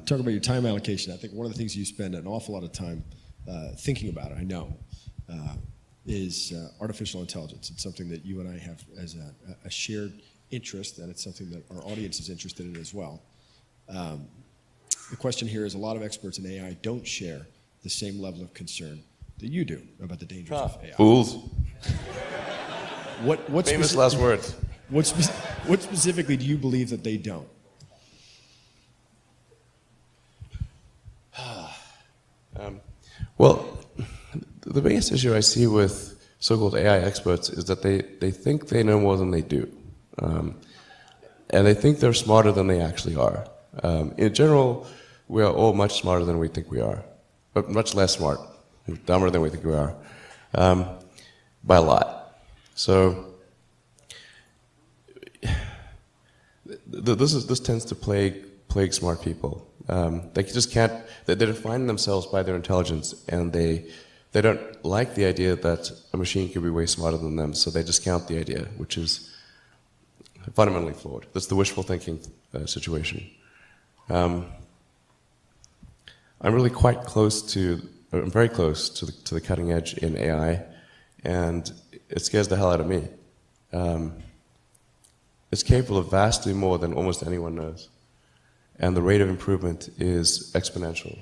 talk about your time allocation. I think one of the things you spend an awful lot of time thinking about, I know, is artificial intelligence. It's something that you and I have as a shared interest, and it's something that our audience is interested in as well. The question here is, a lot of experts in AI don't share the same level of concern that you do about the dangers of AI. Fools. What Famous last words. What specifically do you believe that they don't? Well, the biggest issue I see with so-called AI experts is that they think they know more than they do. And they think they're smarter than they actually are. In general, we are all much smarter than we think we are, but much less smart, dumber than we think we are, by a lot. So this tends to plague smart people. They just can't. They define themselves by their intelligence, and they don't like the idea that a machine could be way smarter than them. So they discount the idea, which is fundamentally flawed. That's the wishful thinking situation. I'm really quite close to, I'm very close to the cutting edge in AI, and it scares the hell out of me. It's capable of vastly more than almost anyone knows, and the rate of improvement is exponential.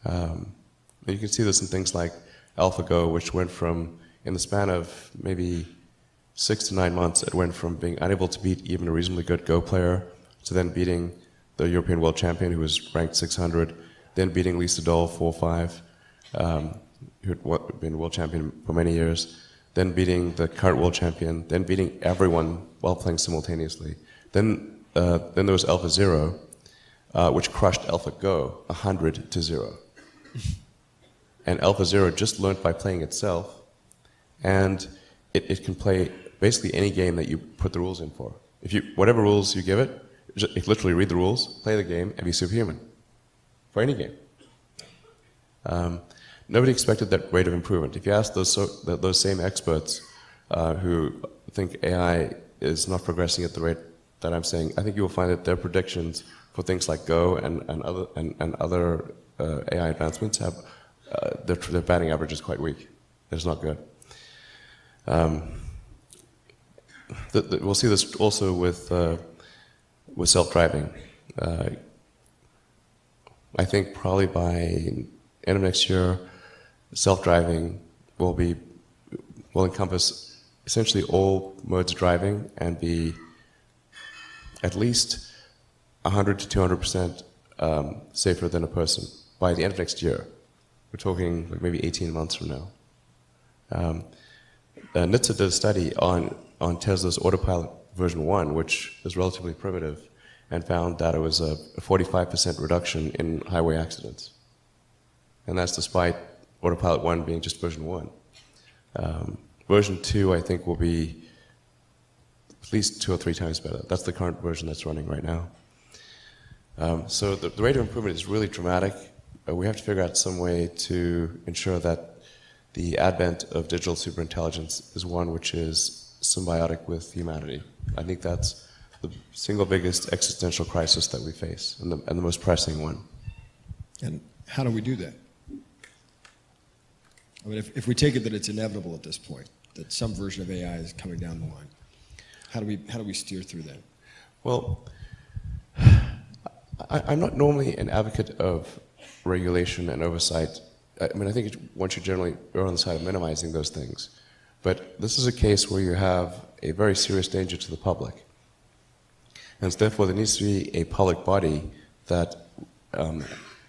You can see this in things like AlphaGo, which went from, in the span of maybe 6 to 9 months, it went from being unable to beat even a reasonably good Go player to then beating the European world champion, who was ranked 600, then beating Lisa Doll 4-5, who had been world champion for many years, then beating the current world champion, then beating everyone while playing simultaneously. Then there was AlphaZero, which crushed AlphaGo 100-0. And AlphaZero just learned by playing itself, and it can play basically any game that you put the rules in for. Whatever rules you give it, just literally read the rules, play the game, and be superhuman. For any game. Nobody expected that rate of improvement. If you ask those same experts who think AI is not progressing at the rate that I'm saying, I think you will find that their predictions for things like Go and other AI advancements have their batting average is quite weak. It's not good. We'll see this also with self-driving. I think probably by end of next year, self-driving will encompass essentially all modes of driving and be at least 100 to 200% safer than a person by the end of next year. We're talking like maybe 18 months from now. NHTSA did a study on Tesla's Autopilot version 1, which is relatively primitive, and found that it was a 45% reduction in highway accidents. And that's despite Autopilot 1 being just version 1. Version 2, I think, will be at least 2 or 3 times better. That's the current version that's running right now. So the rate of improvement is really dramatic. We have to figure out some way to ensure that the advent of digital superintelligence is one which is symbiotic with humanity. I think that's the single biggest existential crisis that we face, and the most pressing one. And how do we do that? I mean, if we take it that it's inevitable at this point, that some version of AI is coming down the line, how do we steer through that? Well, I'm not normally an advocate of regulation and oversight. I mean, I think one should generally err on the side of minimizing those things. But this is a case where you have a very serious danger to the public. And so therefore, there needs to be a public body that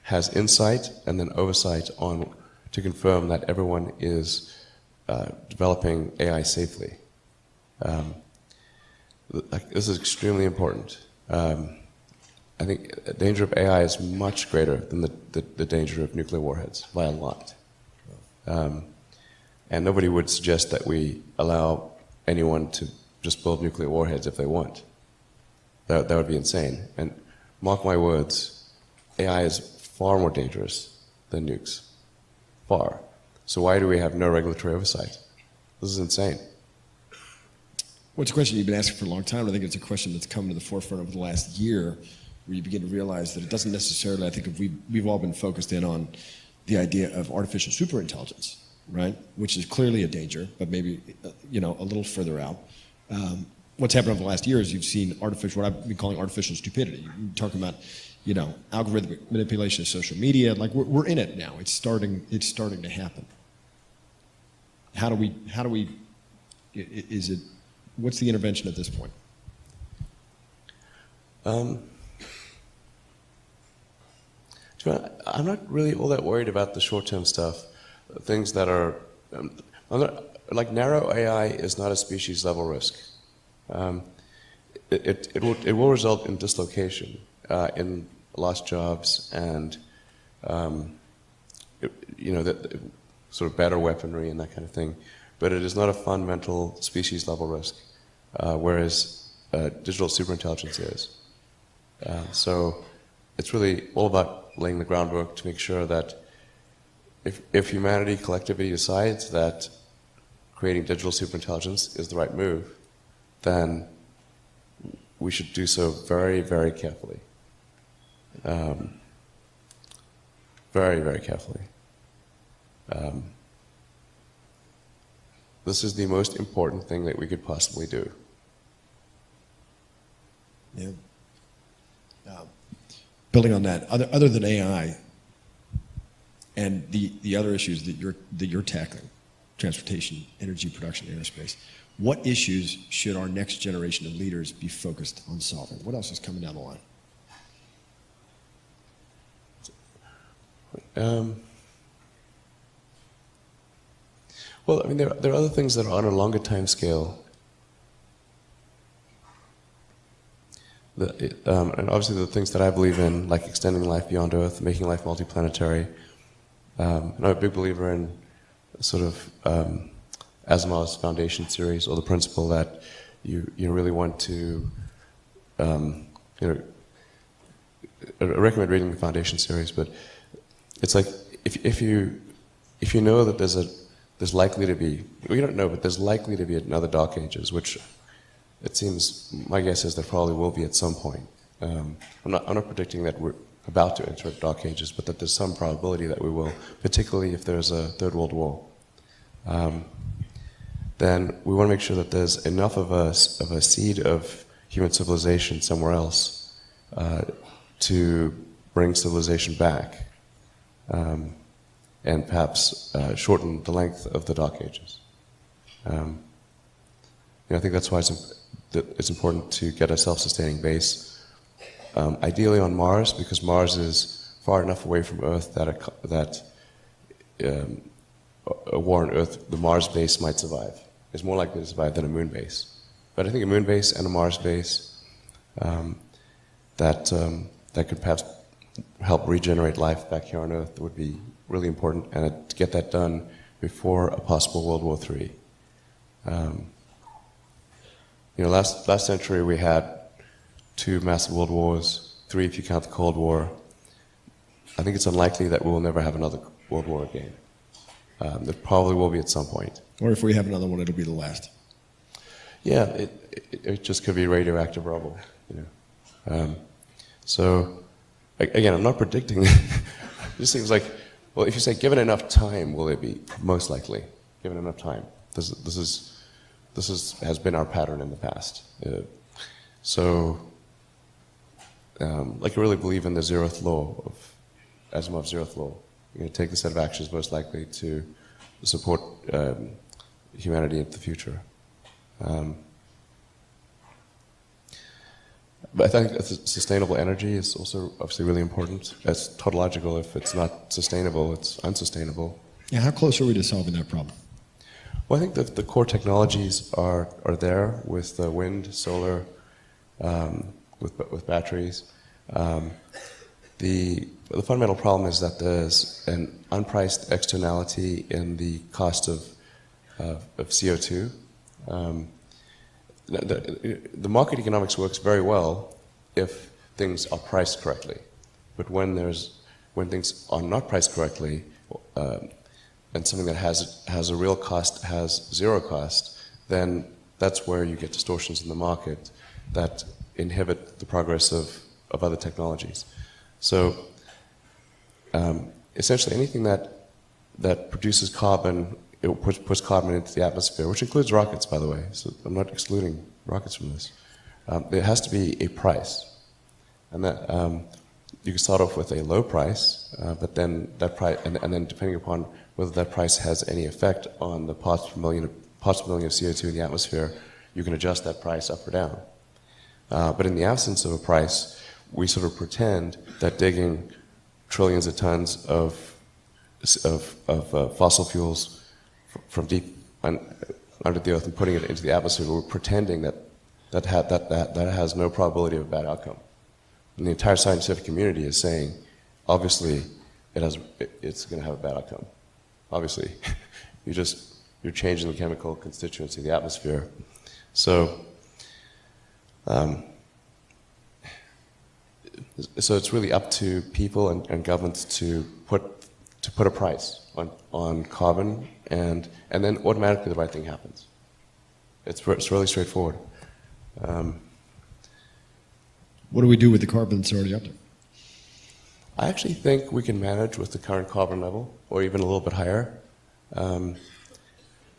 has insight and then oversight to confirm that everyone is developing AI safely. This is extremely important. I think the danger of AI is much greater than the danger of nuclear warheads, by a lot. And nobody would suggest that we allow anyone to just build nuclear warheads if they want. That would be insane. And mark my words, AI is far more dangerous than nukes. Far. So why do we have no regulatory oversight? This is insane. Well, it's a question you've been asking for a long time. I think it's a question that's come to the forefront over the last year. where you begin to realize that it doesn't necessarily, I think if we've all been focused in on the idea of artificial superintelligence, right? Which is clearly a danger, but maybe, a little further out. What's happened over the last year is you've seen what I've been calling artificial stupidity. You're talking about, algorithmic manipulation of social media. Like we're in it now. It's starting to happen. How do we, what's the intervention at this point? I'm not really all that worried about the short-term stuff. Things that are, like narrow AI is not a species-level risk. It will result in dislocation, in lost jobs, and that sort of better weaponry and that kind of thing. But it is not a fundamental species-level risk, whereas digital superintelligence is. So it's really all about laying the groundwork to make sure that if humanity collectively decides that creating digital superintelligence is the right move, then we should do so very, very carefully. Very, very carefully. This is the most important thing that we could possibly do. Yeah. Building on that, other than AI and the other issues that you're tackling, transportation, energy production, aerospace, what issues should our next generation of leaders be focused on solving? What else is coming down the line? Well, I mean, there are other things that are on a longer time scale. And obviously the things that I believe in, like extending life beyond Earth, making life multiplanetary. I'm a big believer in sort of Asimov's Foundation series, or the principle that you really want to, I recommend reading the Foundation series, but it's like if you know that there's likely to be, we don't know, but there's likely to be another Dark Ages, which it seems, my guess is there probably will be at some point. I'm not predicting that we're about to enter Dark Ages, but that there's some probability that we will, particularly if there's a Third World War. Then we want to make sure that there's enough of a seed of human civilization somewhere else to bring civilization back, and perhaps shorten the length of the Dark Ages. I think that's why it's important to get a self-sustaining base, ideally on Mars, because Mars is far enough away from Earth that a war on Earth, the Mars base might survive. It's more likely to survive than a moon base. But I think a moon base and a Mars base that could perhaps help regenerate life back here on Earth would be really important, and to get that done before a possible World War III. Last century we had 2 massive world wars, 3 if you count the Cold War. I think it's unlikely that we will never have another world war again. There probably will be at some point. Or if we have another one, it'll be the last. Yeah, it just could be radioactive rubble. So, again, I'm not predicting. It just seems like, well, if you say given enough time, will it be? Most likely, given enough time. This has been our pattern in the past. Like I really believe in the zeroth law of Asimov's zeroth law. You're going to take the set of actions most likely to support humanity into the future. But I think sustainable energy is also obviously really important. It's tautological. If it's not sustainable, it's unsustainable. Yeah, how close are we to solving that problem? Well, I think that the core technologies are there with wind, solar, with batteries. The fundamental problem is that there's an unpriced externality in the cost of CO2. The market economics works very well if things are priced correctly, but when things are not priced correctly, and something that has a real cost has zero cost, then that's where you get distortions in the market that inhibit the progress of of other technologies. So essentially anything that produces carbon, it puts carbon into the atmosphere, which includes rockets, by the way. So I'm not excluding rockets from this. There has to be a price, and that you can start off with a low price, but then that price, and then depending upon whether that price has any effect on the parts per million of CO2 in the atmosphere, you can adjust that price up or down. But in the absence of a price, we sort of pretend that digging trillions of tons of fossil fuels from deep under the earth and putting it into the atmosphere, we're pretending that has no probability of a bad outcome. And the entire scientific community is saying, obviously, it's going to have a bad outcome. Obviously, you're changing the chemical constituents of the atmosphere. So, so it's really up to people and governments to put a price on carbon, and then automatically the right thing happens. It's really straightforward. What do we do with the carbon that's already up there? I actually think we can manage with the current carbon level, or even a little bit higher.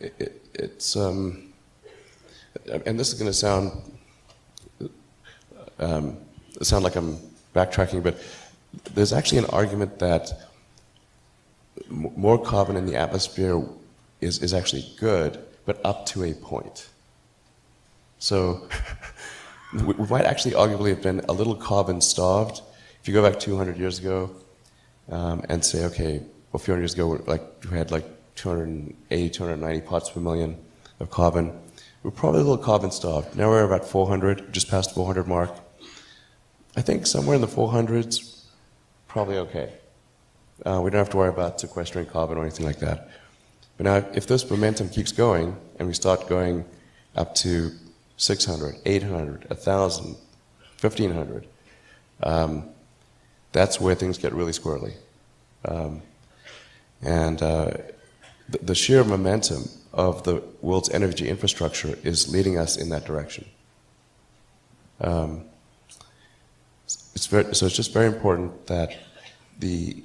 It's and this is going to sound like I'm backtracking, but there's actually an argument that more carbon in the atmosphere is actually good, but up to a point. So we might actually arguably have been a little carbon starved. If you go back 200 years ago and say, okay, well, a few hundred years ago, we had like 280, 290 parts per million of carbon. We're probably a little carbon starved. Now we're about 400, just past 400 mark. I think somewhere in the 400s, probably okay. We don't have to worry about sequestering carbon or anything like that. But now, if this momentum keeps going, and we start going up to 600, 800, 1,000, 1,500, that's where things get really squirrely. The sheer momentum of the world's energy infrastructure is leading us in that direction. So it's just very important that the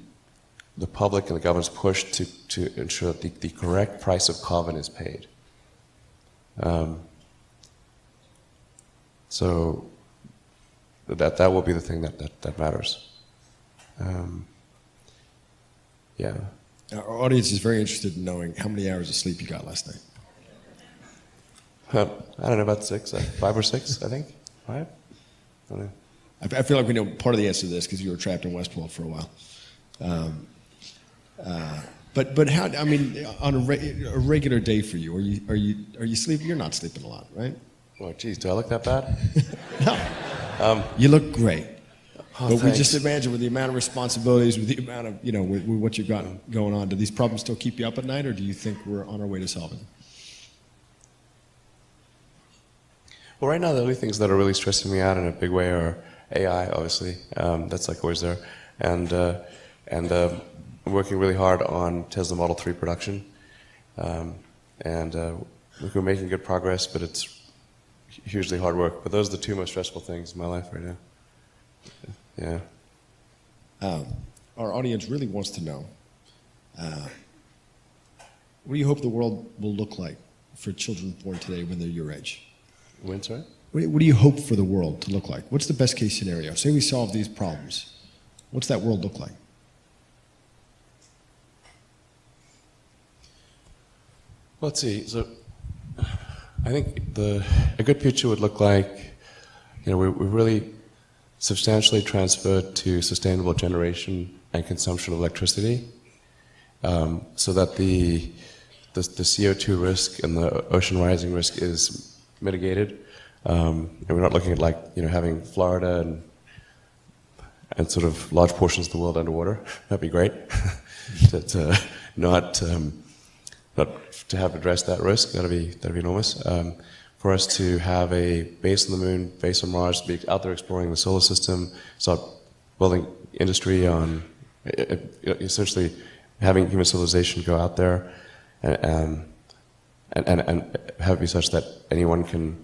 public and the governments push to ensure that the correct price of carbon is paid. So that will be the thing that matters. Yeah. Our audience is very interested in knowing how many hours of sleep you got last night. I don't know, about 5 or 6, I think. 5? I don't know. I feel like we know part of the answer to this because you were trapped in Westworld for a while. But how? I mean, on a regular day for you, are you sleeping? You're not sleeping a lot, right? Oh, geez, do I look that bad? No. You look great. Oh, but thanks. we just imagine with the amount of responsibilities, with the amount of, with what you've got going on, do these problems still keep you up at night, or do you think we're on our way to solving them? Well, right now the only things that are really stressing me out in a big way are AI, obviously. That's like always there. And I'm working really hard on Tesla Model 3 production. We're making good progress, but it's hugely hard work. But those are the two most stressful things in my life right now. Yeah. Our audience really wants to know, what do you hope the world will look like for children born today when they're your age? When, sorry? What do you hope for the world to look like? What's the best case scenario? Say we solve these problems. What's that world look like? Let's see. So I think a good picture would look like, we really substantially transferred to sustainable generation and consumption of electricity, so that the CO2 risk and the ocean rising risk is mitigated. And we're not looking at having Florida and sort of large portions of the world underwater. That'd be great. Not to have addressed that risk. That'd be enormous. For us to have a base on the moon, base on Mars, be out there exploring the solar system, start building industry on essentially having human civilization go out there and have it be such that anyone can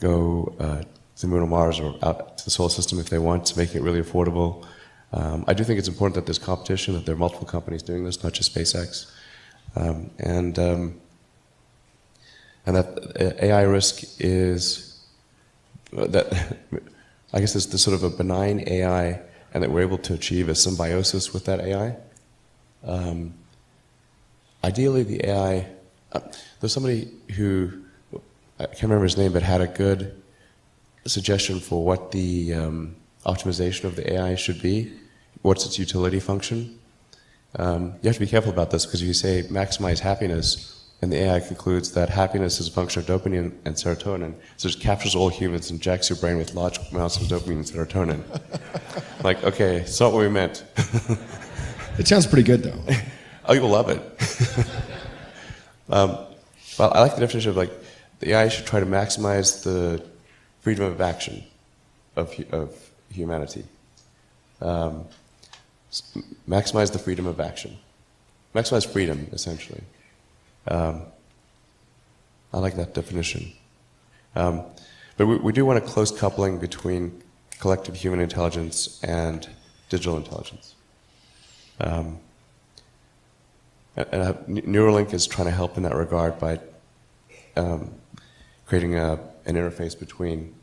go the moon or Mars or out to the solar system if they want, making it really affordable. I do think it's important that there's competition, that there are multiple companies doing this, not just SpaceX. And that AI risk is that I guess there's sort of a benign AI, and that we're able to achieve a symbiosis with that AI. Ideally, the AI. There's somebody who I can't remember his name, but had a good suggestion for what the optimization of the AI should be. What's its utility function? You have to be careful about this because if you say maximize happiness, and the AI concludes that happiness is a function of dopamine and serotonin, so it captures all humans and jacks your brain with large amounts of dopamine and serotonin. Like, okay, it's not what we meant. It sounds pretty good, though. Oh, you'll love it. Well, I like the definition of like the AI should try to maximize the freedom of action of humanity. Maximize the freedom of action. Maximize freedom, essentially. I like that definition. But we do want a close coupling between collective human intelligence and digital intelligence. And Neuralink is trying to help in that regard by creating an interface between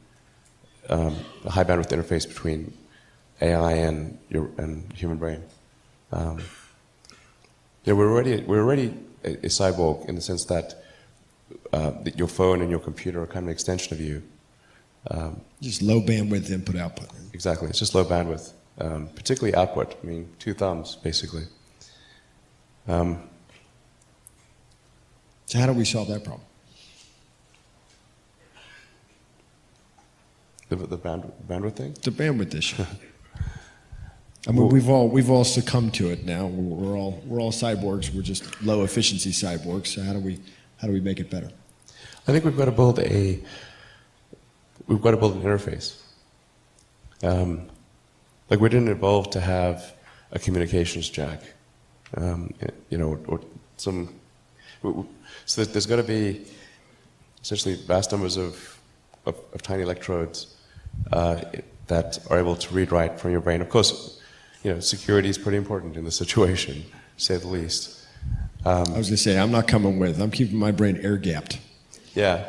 a high bandwidth interface between AI and human brain. We're already a cyborg in the sense that your phone and your computer are kind of an extension of you. Just low bandwidth input output. Exactly, it's just low bandwidth, particularly output. I mean, 2 thumbs basically. So how do we solve that problem? The bandwidth thing? The bandwidth issue. I mean, we've all succumbed to it now. We're all cyborgs. We're just low efficiency cyborgs. So how do we make it better? I think we've got to build an interface. Like we didn't evolve to have a communications jack, or some. So there's got to be essentially vast numbers of tiny electrodes that are able to read write from your brain. Of course, security is pretty important in this situation, to say the least. I was going to say, I'm not coming with. I'm keeping my brain air-gapped. Yeah.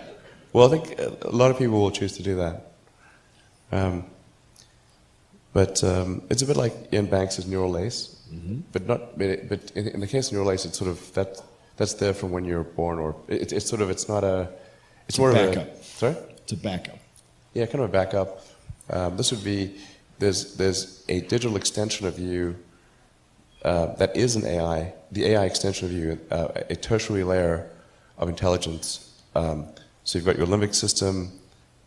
Well, I think a lot of people will choose to do that. But it's a bit like Ian Banks' neural lace. Mm-hmm. But in the case of neural lace, it's sort of that's there from when you're born, or it's more of a backup. Sorry? It's a backup. Yeah, kind of a backup. This would be there's a digital extension of you that is an AI, the AI extension of you, a tertiary layer of intelligence. So you've got your limbic system,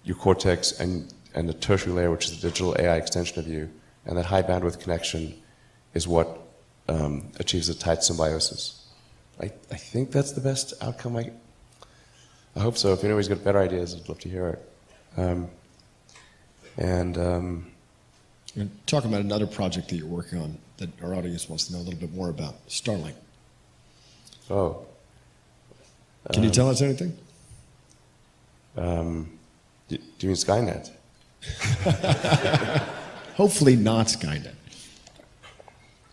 your cortex, and the tertiary layer, which is the digital AI extension of you. And that high bandwidth connection is what achieves a tight symbiosis. I think that's the best outcome. I hope so. If anybody's got better ideas, I'd love to hear it. We're talking about another project that you're working on that our audience wants to know a little bit more about, Starlink. Oh. Can you tell us anything? Do you mean Skynet? Hopefully not Skynet.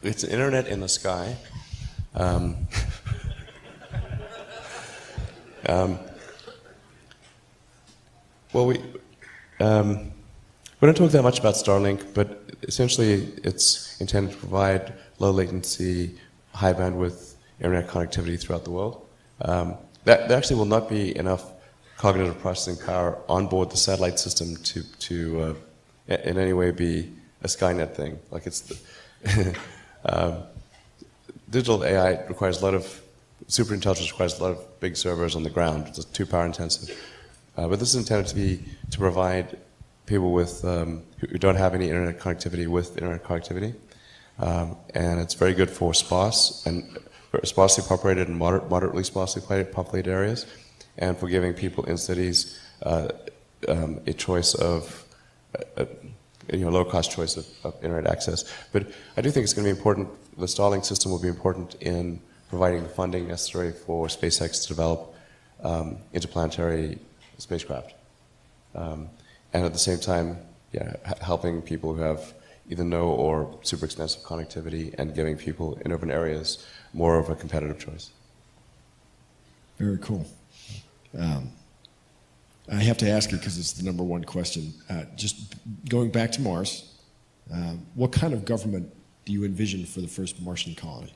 It's an internet in the sky. Well, we don't talk that much about Starlink, but essentially it's intended to provide low latency, high bandwidth internet connectivity throughout the world. There actually will not be enough cognitive processing power on board the satellite system to in any way be a Skynet thing. Like digital AI requires a lot of superintelligence, requires a lot of big servers on the ground. It's too power intensive. But this is intended to provide people with who don't have any internet connectivity with internet connectivity, and it's very good for sparse and sparsely populated and moderately sparsely populated areas, and for giving people in cities a choice of low-cost choice of internet access. But I do think it's going to be important. The Starlink system will be important in providing the funding necessary for SpaceX to develop interplanetary spacecraft. and at the same time, yeah, helping people who have either no or super expensive connectivity and giving people in urban areas more of a competitive choice. Very cool. I have to ask you because it's the number one question. Just going back to Mars, what kind of government do you envision for the first Martian colony?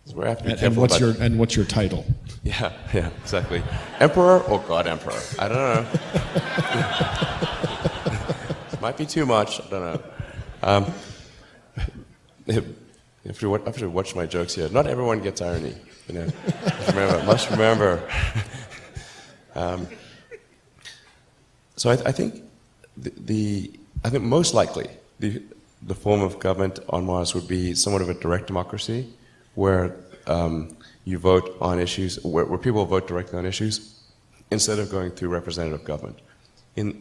So I have to be And careful what's your title? Yeah, exactly. Emperor or God Emperor? I don't know. Might be too much. I don't know. If you have to watch my jokes here. Not everyone gets irony. You know, must remember. So I think I think most likely the form of government on Mars would be somewhat of a direct democracy, where you vote on issues, where people vote directly on issues, instead of going through representative government. When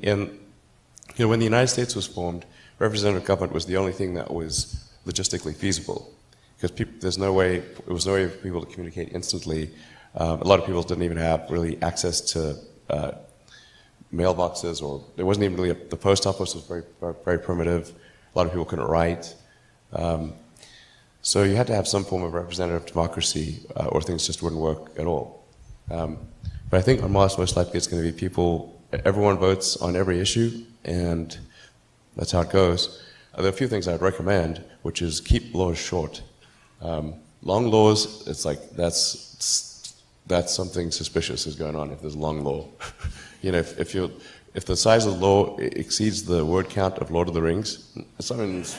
the United States was formed, representative government was the only thing that was logistically feasible, because there was no way for people to communicate instantly. A lot of people didn't even have really access to mailboxes, or there wasn't even really the post office was very, very primitive. A lot of people couldn't write. So you had to have some form of representative democracy, or things just wouldn't work at all. But I think on Mars, most likely it's going to be everyone votes on every issue, and that's how it goes. There are a few things I'd recommend, which is keep laws short. Long laws, it's like that's something suspicious is going on if there's a long law. If the size of the law exceeds the word count of Lord of the Rings, something's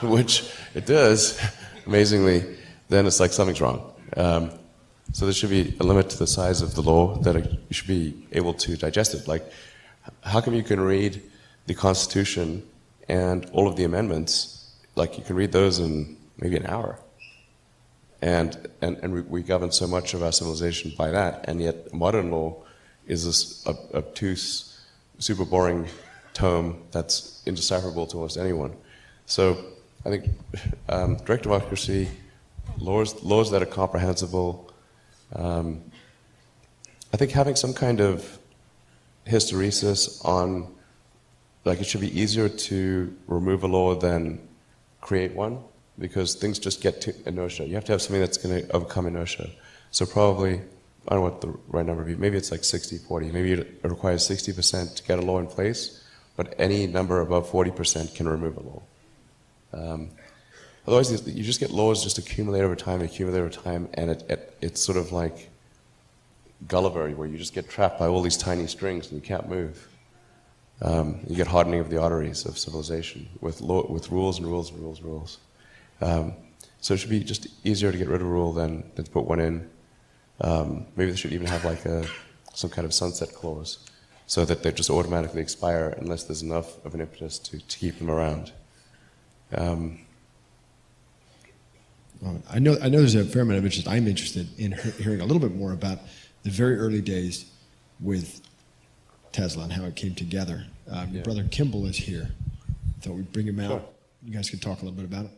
which it does, amazingly, then it's like something's wrong. So there should be a limit to the size of the law that you should be able to digest it. Like, how come you can read the Constitution and all of the amendments, like you can read those in maybe an hour? And we govern so much of our civilization by that, and yet modern law is this obtuse, super boring tome that's indecipherable to almost anyone. So I think direct democracy, laws that are comprehensible. I think having some kind of hysteresis on, like, it should be easier to remove a law than create one, because things just get to inertia. You have to have something that's going to overcome inertia. So probably, I don't know what the right number would be, maybe it's like 60-40. Maybe it requires 60% to get a law in place, but any number above 40% can remove a law. Otherwise, you just get laws just accumulate over time, and it's sort of like Gulliver, where you just get trapped by all these tiny strings and you can't move. You get hardening of the arteries of civilization with rules and rules and rules and rules. So it should be just easier to get rid of a rule than to put one in. Maybe they should even have like some kind of sunset clause, so that they just automatically expire unless there's enough of an impetus to keep them around. I know there's a fair amount of interest. I'm interested in hearing a little bit more about the very early days with Tesla and how it came together. Your brother Kimball is here. I thought we'd bring him out. Sure. You guys could talk a little bit about it.